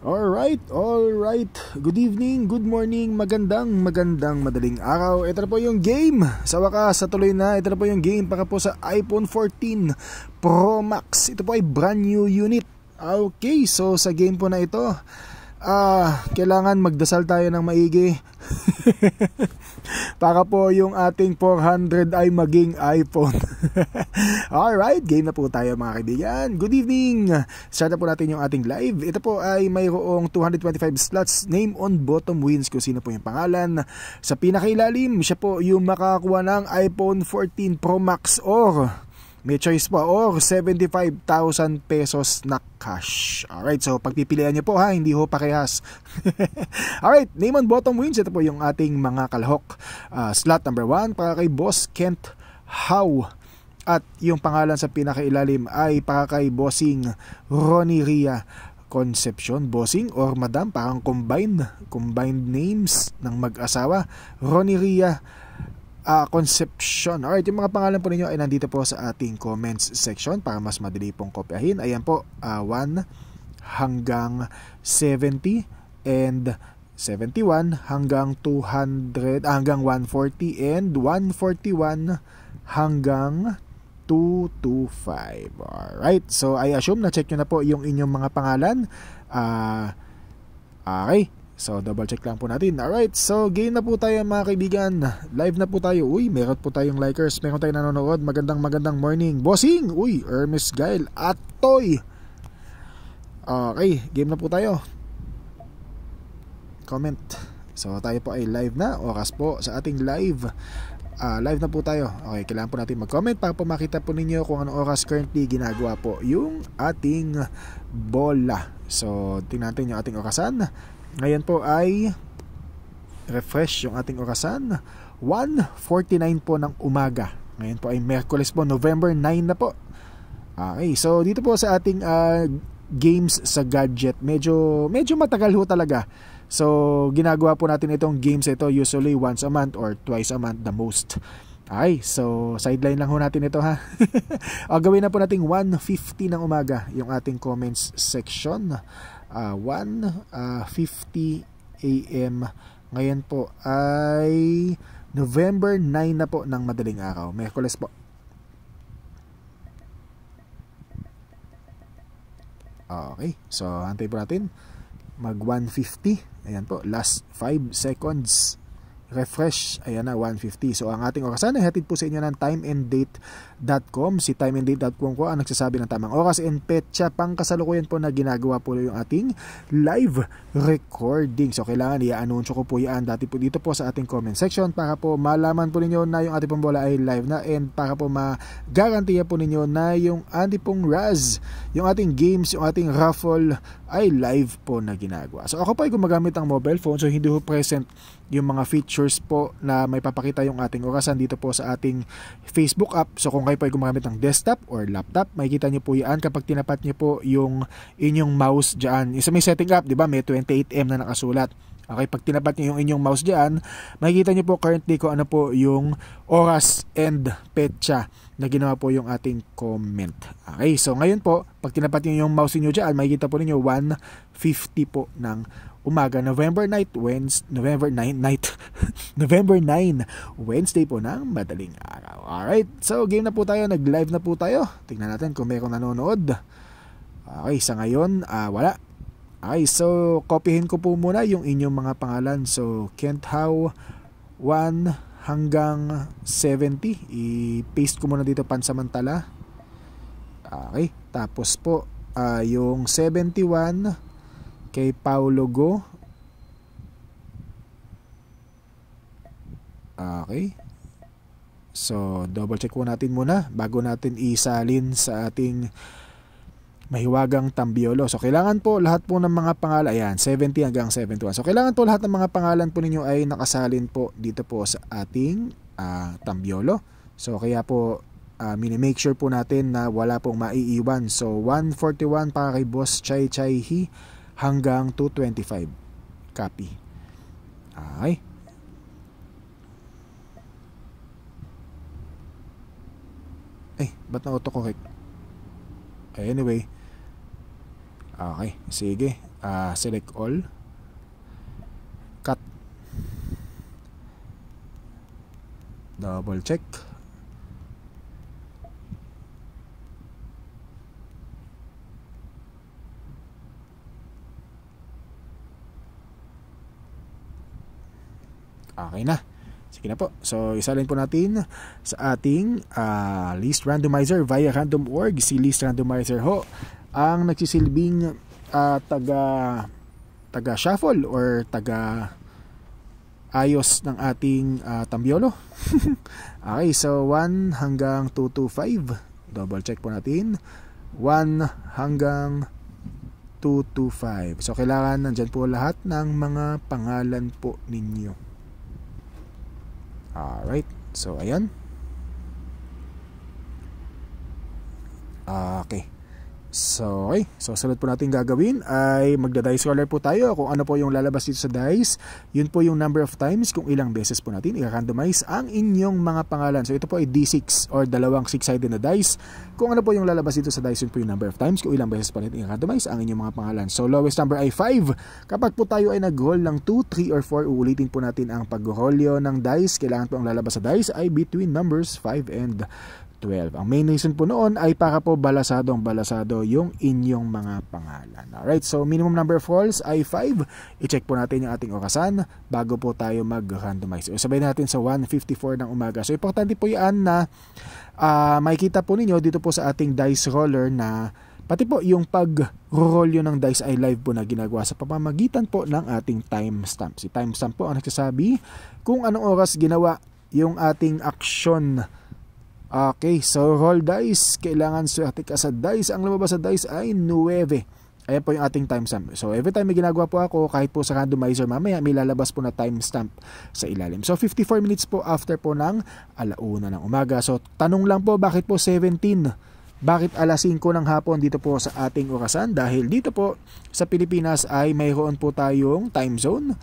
Alright. Good evening, good morning, magandang madaling araw. Ito na po yung game. Sa wakas, sa tuloy na. Ito na po yung game para po sa iPhone 14 Pro Max. Ito po ay brand new unit. Okay, so sa game po na ito, kailangan magdasal tayo ng maigi. Para po yung ating 400 ay maging iPhone. Alright, game na po tayo mga kaibigan. Good evening. Start na po natin yung ating live. Ito po ay mayroong 225 slots. Name on bottom wins kung sino po yung pangalan. Sa pinakailalim, siya po yung makakuha ng iPhone 14 Pro Max or may choice po or 75,000 pesos na cash. Alright, so pagpipilian nyo po ha, hindi ho parehas. Alright, name on bottom wins. Ito po yung ating mga kalahok. Slot number 1 para kay Boss Kent How. At yung pangalan sa pinakailalim ay para kay Bossing Ronnie Ria Concepcion. Bossing or Madam, parang combined names ng mag-asawa. Ronnie Ria Concepcion. Alright, yung mga pangalan po ninyo ay nandito po sa ating comments section para mas madali pong kopyahin. Ayan po, 1 hanggang 70 and 71 hanggang 200 hanggang 140 and 141 hanggang 225. Alright, so I assume na check nyo na po yung inyong mga pangalan. Okay, so double check lang po natin. Alright, so game na po tayo mga kaibigan. Live na po tayo. Uy, meron po tayong likers, meron tayong nanonood. Magandang morning. Bossing, uy, Hermes Gail at Toy. Okay, game na po tayo. Comment. So tayo po ay live na. Oras po sa ating live. Live na po tayo. Okay, kailangan po natin mag-comment para po makita po ninyo kung anong oras currently ginagawa po yung ating bola. So tingnan natin yung ating orasan. Ngayon po ay refresh yung ating orasan. 1:49 po ng umaga. Ngayon po ay Miyerkules po, November 9 na po. Okay, so dito po sa ating games sa gadget, medyo matagal ho talaga. So ginagawa po natin itong games ito usually once a month or twice a month the most. Okay, so sideline lang ho natin ito ha. Gawin na po natin 1:50 ng umaga yung ating comments section. 1:50 AM. Ngayon po ay November 9 na po ng madaling araw. Miyerkules po. Okay, so antay po natin. Mag 1:50. Ayan po, last 5 seconds. Refresh, ayan na, 1:50. So ang ating orasan ay hatid po sa inyo ng timeanddate.com. Si timeanddate.com po ang nagsasabi ng tamang oras and petsa pang kasalukuyan po na ginagawa po yung ating live recording. So kailangan i-anunsyo ko po yan dati po dito po sa ating comment section para po malaman po ninyo na yung ating pong bola ay live na and para po ma-garantiya po ninyo na yung ating pong Raz, yung ating games, yung ating raffle ay live po na ginagawa. So ako po ay gumagamit ng mobile phone, so hindi po present yung mga features po na may papakita yung ating orasan dito po sa ating Facebook app. So kung kayo po ay gumagamit ng desktop or laptop, makikita nyo po yan kapag tinapat nyo po yung inyong mouse dyan. Isa may setting app, di ba? May 28M na nakasulat. Okay, pag tinapat nyo yung inyong mouse dyan, makikita nyo po currently kung ano po yung oras and petsa na ginawa po yung ating comment. Okay, so ngayon po, pag tinapat nyo yung mouse nyo dyan, makikita po ninyo 1:50 po ng umaga, November 9, Wednesday po ng madaling araw. Alright, so game na po tayo, nag-live na po tayo. Tingnan natin kung mayroong nanonood. Okay, sa ngayon, wala. Okay, so kopyahin ko po muna yung inyong mga pangalan. So, Kent How 1 hanggang 70. I-paste ko muna dito pansamantala. Okay, tapos po, yung 71 kay Paulo Go. Okay. So, double check po natin muna bago natin isalin sa ating mahiwagang tambiolo. So, kailangan po lahat po ng mga pangalan, ayan, 70 hanggang 71. So, kailangan po lahat ng mga pangalan po ninyo ay nakasalin po dito po sa ating tambiolo. So, kaya po, mini-make sure po natin na wala pong maiiwan. So, 141 para kay Boss Chai Chai He hanggang 225. Copy. Okay. Ba't na autocorrect? Anyway. Okay, sige. select all, cut, double check, okay na. Sige na po. So, isalin po natin sa ating list randomizer via random org. Si list randomizer ho ang nagsisilbing taga shuffle or taga ayos ng ating tambiolo. Okay, so 1 hanggang 225. Double check po natin. 1 hanggang 225. So, kailangan nandyan po lahat ng mga pangalan po ninyo. Alright, so ayan. Okay. So, sunod po natin gagawin ay magda-dice roller po tayo kung ano po yung lalabas dito sa dice. Yun po yung number of times kung ilang beses po natin i-randomize ang inyong mga pangalan. So, ito po ay D6 or dalawang 6-sided na dice. Kung ano po yung lalabas dito sa dice, yun po yung number of times kung ilang beses po natin i-randomize ang inyong mga pangalan. So, lowest number ay 5. Kapag po tayo ay nag-roll ng 2, 3, or 4, uulitin po natin ang pag-rollyo ng dice. Kailangan po ang lalabas sa dice ay between numbers 5 and 12. Ang main reason po noon ay para po balasado yung inyong mga pangalan. Alright, so minimum number of rolls ay 5. I-check po natin yung ating orasan bago po tayo mag-randomize. So, sabay natin sa 1:54 ng umaga. So, importante po yan na makikita po ninyo dito po sa ating dice roller na pati po yung pag-roll yun ng dice ay live po na ginagawa sa pamamagitan po ng ating timestamp. Si timestamp po ang nagsasabi kung anong oras ginawa yung ating action. Okay, so roll dice. Kailangan swerte ka sa dice. Ang lumabas sa dice ay 9. Ayan po yung ating timestamp. So every time may ginagawa po ako, kahit po sa randomizer, mamaya may lalabas po na timestamp sa ilalim. So 54 minutes po after po ng 1:00 ng umaga. So tanong lang po, bakit po 17? Bakit 5:00 ng hapon dito po sa ating orasan? Dahil dito po sa Pilipinas ay mayroon po tayong time zone.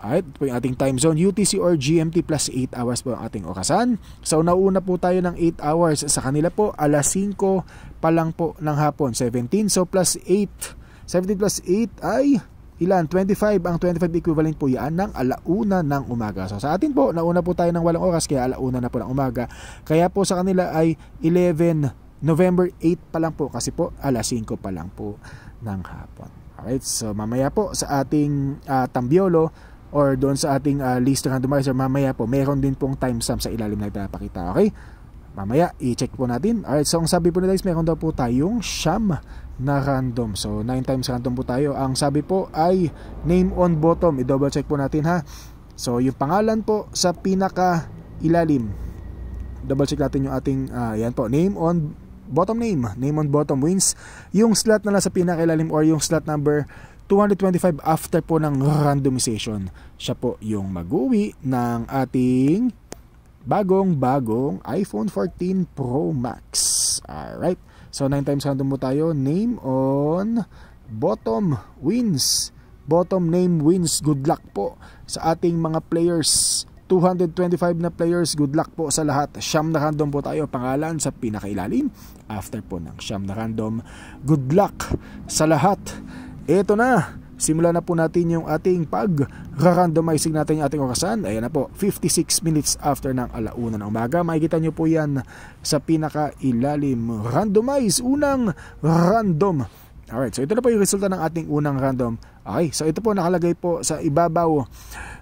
Alright, ito po yung ating time zone, UTC or GMT plus 8 hours po ang ating orasan. So, nauna po tayo ng 8 hours. Sa kanila po, 5:00 pa lang po ng hapon, 17. So, plus 8. 17 plus 8 ay ilan? 25. Ang 25 equivalent po yan ng 1:00 ng umaga. So, sa atin po, nauna po tayo ng 8 oras, kaya 1:00 na po ng umaga. Kaya po sa kanila ay 11, November 8 pa lang po, kasi po 5:00 pa lang po ng hapon. Alright, so mamaya po sa ating tambiolo, or doon sa ating list randomizer, mamaya po meron din pong timestamp sa ilalim na ipapakita. Okay? Mamaya i-check po natin. Alright, so ang sabi po nila is meron daw po tayong 9 na random. So 9 times random po tayo. Ang sabi po ay name on bottom. I-double check po natin ha. So yung pangalan po sa pinaka ilalim. Double check natin yung ating yan po, name on bottom name. Name on bottom wins yung slot na nasa pinaka ilalim or yung slot number 225 after po ng randomization. Siya po yung mag-uwi ng ating bagong iPhone 14 Pro Max. Alright. So 9 times random mo tayo. Name on bottom wins. Bottom name wins. Good luck po sa ating mga players. 225 na players. Good luck po sa lahat. 9 na random po tayo. Pangalan sa pinakailalim. After po ng 9 na random. Good luck sa lahat. Ito na, simulan na po natin yung ating pag-randomizing natin yung ating orasan. Ayan na po, 56 minutes after ng 1:00 ng umaga. Makikita nyo po yan sa pinaka-ilalim. Randomize, unang random. Alright, so ito na po yung resulta ng ating unang random. Okay, so ito po nakalagay po sa ibabaw.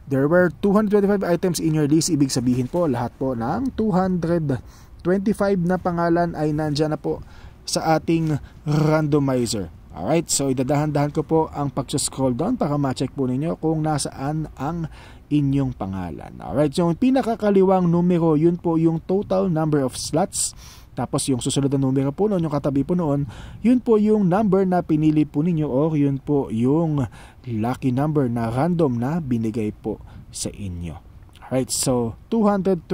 There were 225 items in your list. Ibig sabihin po, lahat po ng 225 na pangalan ay nandyan na po sa ating randomizer. Alright, so idadahan-dahan ko po ang pag-scroll down para ma-check po ninyo kung nasaan ang inyong pangalan. Alright, so yung pinakakaliwang numero, yun po yung total number of slots. Tapos yung susunod na numero po noon, yung katabi po noon, yun po yung number na pinili po ninyo or yun po yung lucky number na random na binigay po sa inyo. Alright, so 225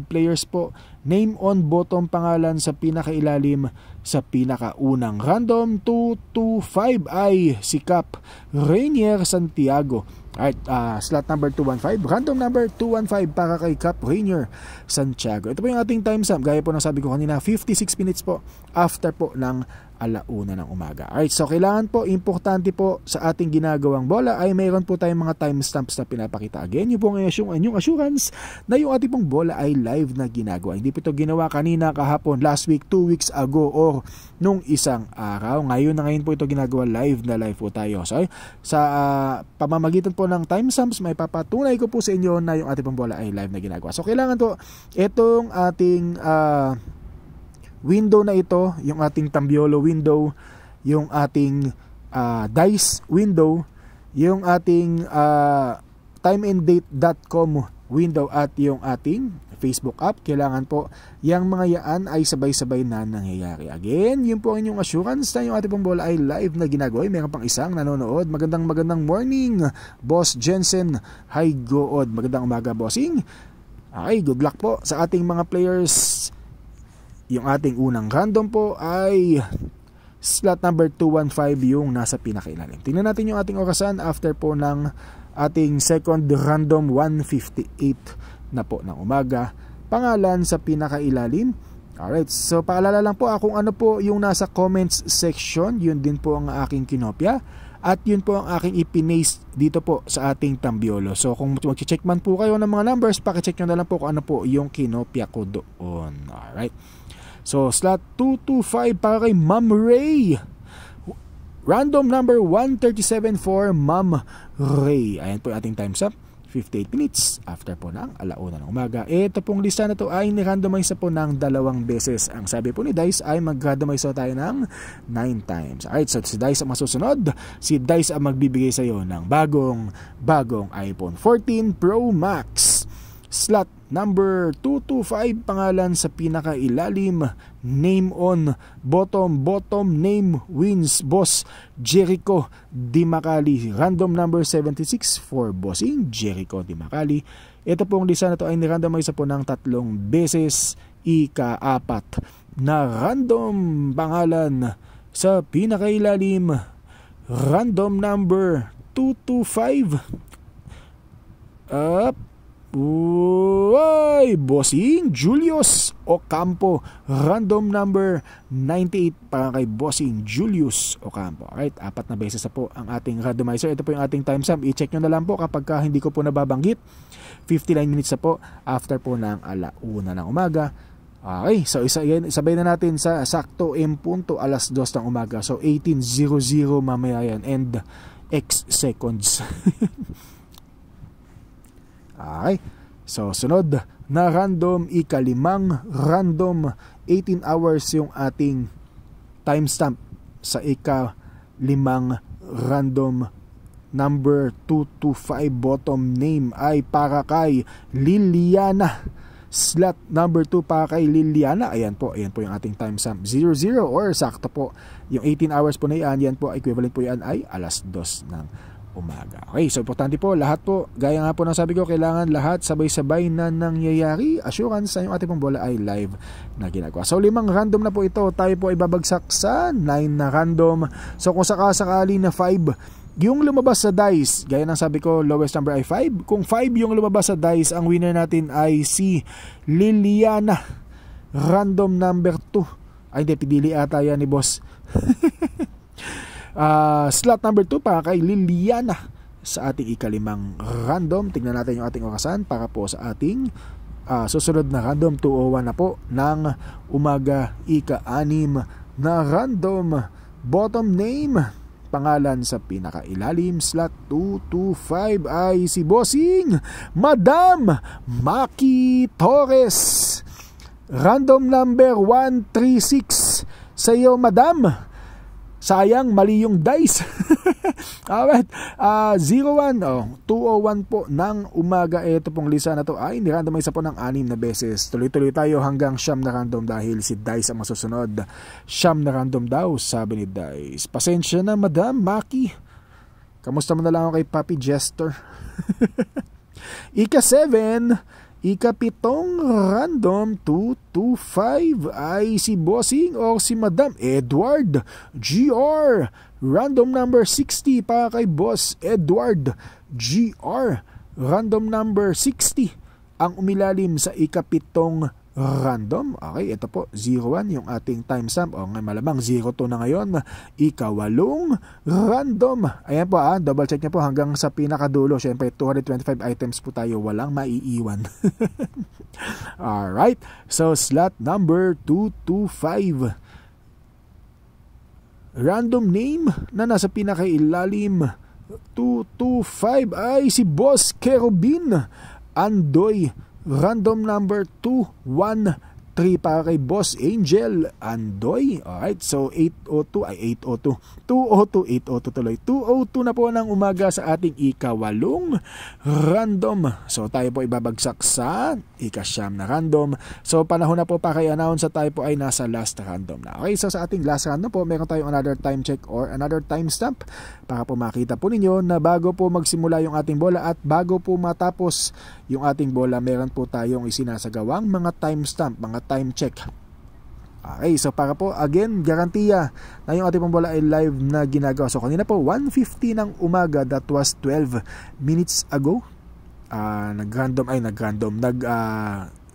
players po. Name on bottom pangalan sa pinakailalim sa pinakaunang random. 225 ay si Cap Rainier Santiago. Alright, slot number 215. Random number 215 para kay Cap Rainier Santiago. Ito po yung ating timestamp. Gaya po ng sabi ko kanina, 56 minutes po after po ng 1:00 ng umaga. Alright, so kailangan po, importante po sa ating ginagawang bola ay mayroon po tayong mga timestamps na pinapakita. Again, yung pong inyong assurance na yung ating pong bola ay live na ginagawa. Hindi po ito ginawa kanina, kahapon, last week, 2 weeks ago, or nung isang araw. Ngayon po ito ginagawa live na live po tayo. So, sa pamamagitan po ng timestamps, may papatunay ko po sa inyo na yung ating pong bola ay live na ginagawa. So, kailangan po, itong ating window na ito, yung ating Tambiolo window, yung ating dice window, yung ating timeanddate.com window at yung ating Facebook app, kailangan po yung mga yaan ay sabay-sabay na nangyayari. Again, yun po ang inyong assurance na yung ating pong bola ay live na ginagawa. Meron pang isang nanonood. Magandang morning, Boss Jensen. Hi, good. Magandang umaga, bossing. Okay, good luck po sa ating mga players. Yung ating unang random po ay slot number 215, yung nasa pinakailalim. Tingnan natin yung ating orasan after po ng ating second random, 1:58 na po ng umaga. Pangalan sa pinakailalim. Alright, so paalala lang po kung ano po yung nasa comments section, yun din po ang aking kinopya. At yun po ang aking ipinaste dito po sa ating Tambiolo. So kung mag-check man po kayo ng mga numbers, pakicheck nyo na lang po kung ano po yung kinopya ko doon. Alright. So, slot 225 para kay Ma'am Ray. Random number 137 for Ma'am Ray. Ayan po yung ating time's up. 58 minutes after po ng 1:00 ng umaga. Ito pong lista na to ay ni-randomize po ng 2 beses. Ang sabi po ni Dice ay mag-randomize tayo ng 9 times. Alright, so si Dice ang masusunod. Si Dice ang magbibigay sa iyo ng bagong iPhone 14 Pro Max. Slot number 225, pangalan sa pinakailalim, name on bottom name wins Boss Jericho Dimacali. Random number 76 for Bossing Jericho Dimacali. Ito pong lista na to ay ni-randomize po ng 3 beses. Ika-4 na random pangalan sa pinakailalim, random number 225 up. Uy, Bossing Julius Ocampo. Random number 98 para kay Bossing Julius Ocampo. Alright, 4 na beses na po ang ating randomizer. Ito po yung ating timestamp. I-check nyo na lang po kapag hindi ko po nababanggit. 59 minutes na po after po ng 1:00 ng umaga. Okay, so isabay na natin sa sakto punto 2:00 ng umaga. So 18:00 mamaya yan and X seconds. Okay. So, sunod na random, ika-5 random, 18 hours yung ating timestamp sa ika-5 random number 225. Bottom name ay para kay Liliana. Slot number 2 para kay Liliana. Ayan po yung ating timestamp 00 or sakto po yung 18 hours po na yan po, equivalent po yan ay 2:00 ng umaga. Okay, so importante po, lahat po, gaya nga po ng sabi ko, kailangan lahat sabay-sabay na nangyayari. Assurance na yung ating pong bola ay live na ginagawa. So 5 random na po ito, tayo po ay babagsak sa 9 na random. So kung sakasakali na 5 yung lumabas sa dice, gaya ng sabi ko, lowest number ay 5. Kung 5 yung lumabas sa dice, ang winner natin ay si Liliana. Random number 2. Ay hindi, pidili ata yan ni boss. Slot number 2 para kay Liliana sa ating ika-5 random. Tingnan natin yung ating orasan para po sa ating susunod na random. 2:01 na po ng umaga, ika-6 na random. Bottom name, pangalan sa pinakailalim, slot 225 ay si Bossing Madam Maki Torres. Random number 136 sa iyo, Madam. Sayang, mali yung dice. Alright, 01, 2:01 po ng umaga. Ito pong lista na to ay nirandomize po ng 6 na beses. Tuloy-tuloy tayo hanggang 9 na random dahil si Dice ang masusunod. 9 na random daw, sabi ni Dice. Pasensya na, Madam Maki. Kamusta mo na lang ako kay Papi Jester? Ika-7, ika-7 random 225 ay si Bossing o si Madam Edward GR. Random number 60 para kay Boss Edward GR. Random number 60 ang umilalim sa ika-7 random. Okay, ito po 01 yung ating timestamp. O malamang 02 na ngayon. Ikawalong random. Ayan po double check nyo po hanggang sa pinakadulo. Syempre 225 items po tayo, walang maiiwan. Alright, so slot number 225. Random name na nasa pinakailalim 225 ay si Boss Kerubin Andoy. Random number 213 para kay Boss Angel Andoy. Alright, so 802 ay 802 202 802 tuloy 202 na po ng umaga sa ating ikawalong random. So tayo po ibabagsak sa ikasyam na random. So panahon na po para i-announce sa tayo po ay nasa last random na. Okay, so sa ating last random po meron tayong another time check or another timestamp para po makita po ninyo na bago po magsimula yung ating bola at bago po matapos yung ating bola, meron po tayong isinasagawang mga timestamp, mga time check. Okay, so para po again garantiya na yung ating bola ay live na ginagawa. So kanina po 1:50 ng umaga, that was 12 minutes ago.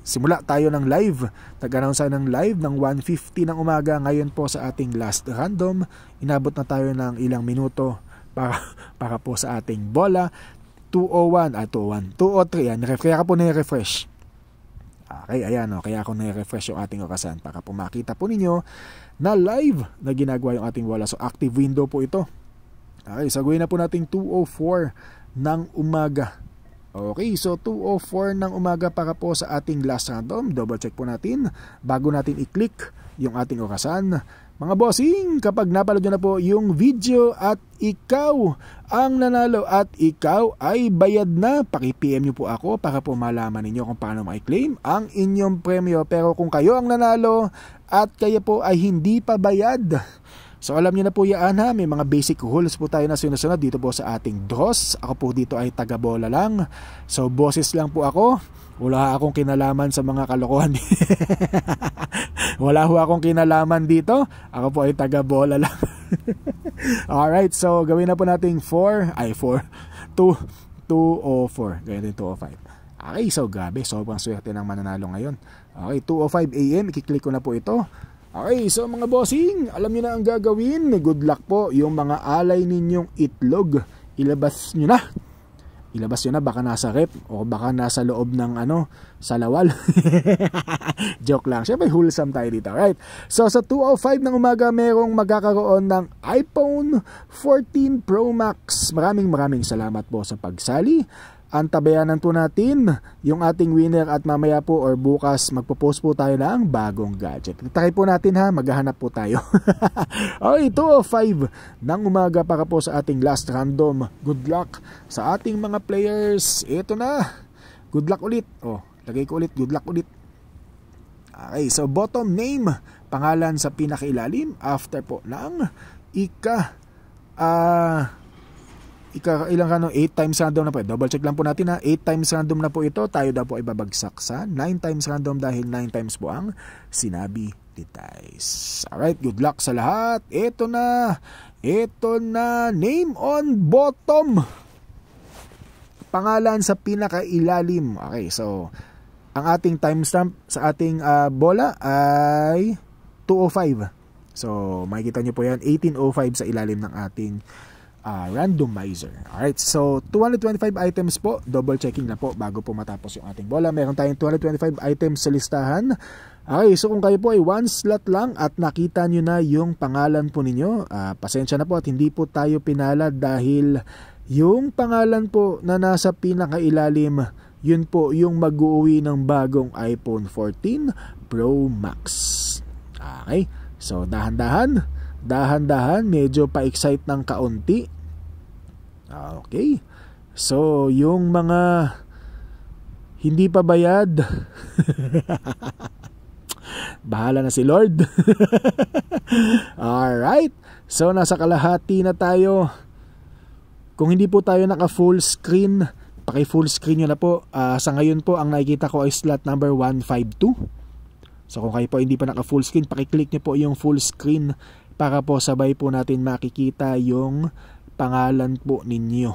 Simula tayo ng live. Nag-announce tayo ng live ng 1:50 ng umaga. Ngayon po sa ating last random, inabot na tayo ng ilang minuto para po sa ating bola. 203 yan. Kaya ka po na-refresh. Okay, ayan kaya ako na-refresh yung ating okasan para po makita po ninyo na live na ginagawa yung ating bola. So active window po ito. Okay, so gawin na po natin 2:04 ng umaga. Okay, so 2:04 ng umaga para po sa ating last random. Double check po natin bago natin i-click yung ating okasan. Mga bossing, kapag napanood nyo na po yung video at ikaw ang nanalo at ikaw ay bayad na, paki-PM nyo po ako para po malaman ninyo kung paano ma-claim ang inyong premyo. Pero kung kayo ang nanalo at kayo po ay hindi pa bayad, so alam niyo na po yan may mga basic rules po tayo na sinusunod dito po sa ating draws. Ako po dito ay taga-bola lang. So boses lang po ako. Wala akong kinalaman sa mga kalokohan. Wala ho akong kinalaman dito. Ako po ay taga-bola lang. Alright, so gawin na po natin 204. Gawin natin 205. Okay, so gabi. Sobrang swerte ng mananalo ngayon. Okay, 2:05 AM. I-click ko na po ito. Okay, so mga bossing, alam niyo na ang gagawin. Good luck po. Yung mga alay ninyong itlog, ilabas niyo na. Ilabas nyo na, baka nasa rep o baka nasa loob ng salawal. Joke lang. Siyempre, wholesome tayo dito. Right? So, sa 2:05 ng umaga, merong magkakaroon ng iPhone 14 Pro Max. Maraming salamat po sa pagsali. Antabayanan po natin yung ating winner at mamaya po or bukas magpo-post po tayo ng bagong gadget. Try po natin maghahanap po tayo. Okay, 2:05 ng umaga para po sa ating last random. Good luck sa ating mga players. Ito na. Good luck ulit. Lagay ko ulit. Good luck ulit. Okay, so bottom name, pangalan sa pinakailalim after po ng ilang 8 times random na po. Double check lang po natin 8 times random na po ito. Tayo daw po ay babagsak sa 9 times random dahil 9 times po ang sinabi ni Tice. Alright, good luck sa lahat. Ito na. Name on bottom. Pangalan sa pinakailalim. Okay, so ang ating timestamp sa ating bola ay 2:05. So makikita nyo po yan, 18:05 sa ilalim ng ating randomizer. Alright, so 225 items po. Double checking na po bago po matapos yung ating bola. Meron tayong 225 items sa listahan. Okay, so kung kayo po ay one slot lang at nakita nyo na yung pangalan po ninyo, pasensya na po at hindi po tayo pinala dahil yung pangalan po na nasa pinakailalim, yun po yung mag-uwi ng bagong iPhone 14 Pro Max. Okay, so dahan-dahan, medyo pa-excite ng kaunti. Okay. So, yung mga hindi pa bayad, bahala na si Lord. Alright. So, nasa kalahati na tayo. Kung hindi po tayo naka full screen, paki-full screen nyo na po. Sa ngayon po, ang nakikita ko ay slot number 152. So, kung kayo po hindi pa naka full screen, paki-click nyo po yung full screen para po sabay po natin makikita yung pangalan po ninyo.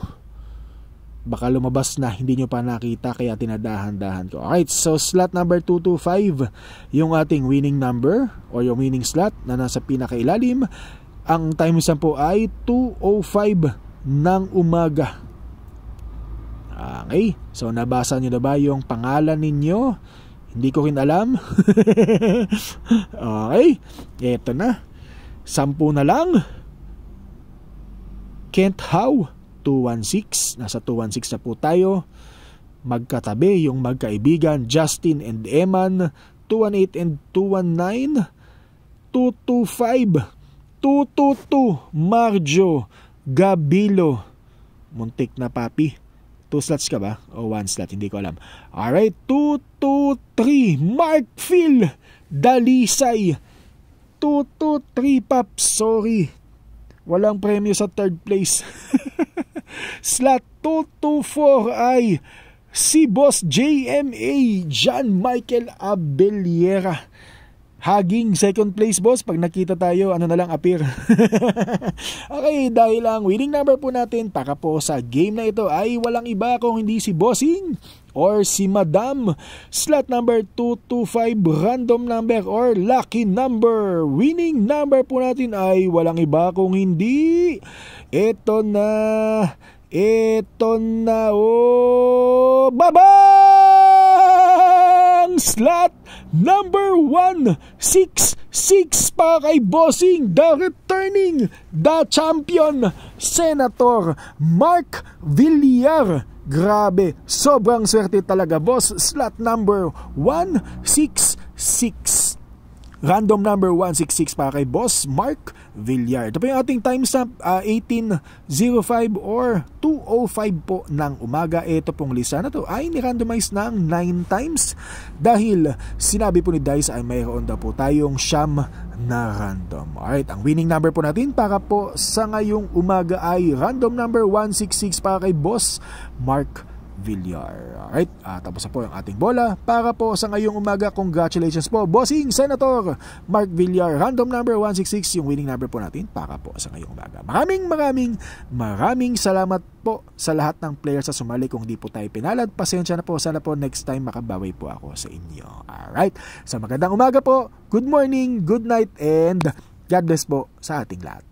baka lumabas na, hindi nyo pa nakita, kaya tinadahan-dahan ko. Alright, so slot number 225, yung ating winning number or yung winning slot na nasa pinakailalim. Ang time stamp po ay 2:05 ng umaga. Okay, so nabasa nyo na ba yung pangalan ninyo? Hindi ko rin alam. Okay, eto na. 10 na lang. Kent Howe, 216. Nasa 216 na po tayo. Magkatabi yung magkaibigan Justin and Eman, 218 and 219. 225, 222, Marjo Gabilo. Muntik na papi. 2 slots ka ba? O 1 slot? Hindi ko alam. Alright, 223, Mark Phil Dalisay. 223, Paps. Sorry. Walang premyo sa third place. Slot 224 ay si Boss JMA, John Michael Abeliera. Haging second place, boss. Pag nakita tayo, ano na lang appear. Okay, dahil ang winning number po natin para po sa game na ito ay walang iba kung hindi si Bossing or si Madam. Slot number 225, random number or lucky number. Winning number po natin ay walang iba kung hindi. Ito na. Oh, babang! Slot number 166 para kay Bossing, the returning, the champion, Senator Mark Villar. Grabe, sobrang swerte talaga, boss. Slot number 166. Random number 166 para kay Boss Mark Villar. Ito po yung ating timestamp, 18:05 or 2:05 po ng umaga. Ito pong lista na to ay ni-randomize ng 9 times dahil sinabi po ni Dice ay mayroon daw po tayong siyam na random. Alright, ang winning number po natin para po sa ngayong umaga ay random number 166 para kay Boss Mark Villar. Alright, tapos na po yung ating bola para po sa ngayong umaga. Congratulations po, Bossing Senator Mark Villar. Random number 166 yung winning number po natin para po sa ngayong umaga. Maraming salamat po sa lahat ng players sa sumali. Kung di po tayo pinalad, pasensya na po. Sana po next time makabawi po ako sa inyo. Alright, sa magandang umaga po, good morning, good night, and God bless po sa ating lahat.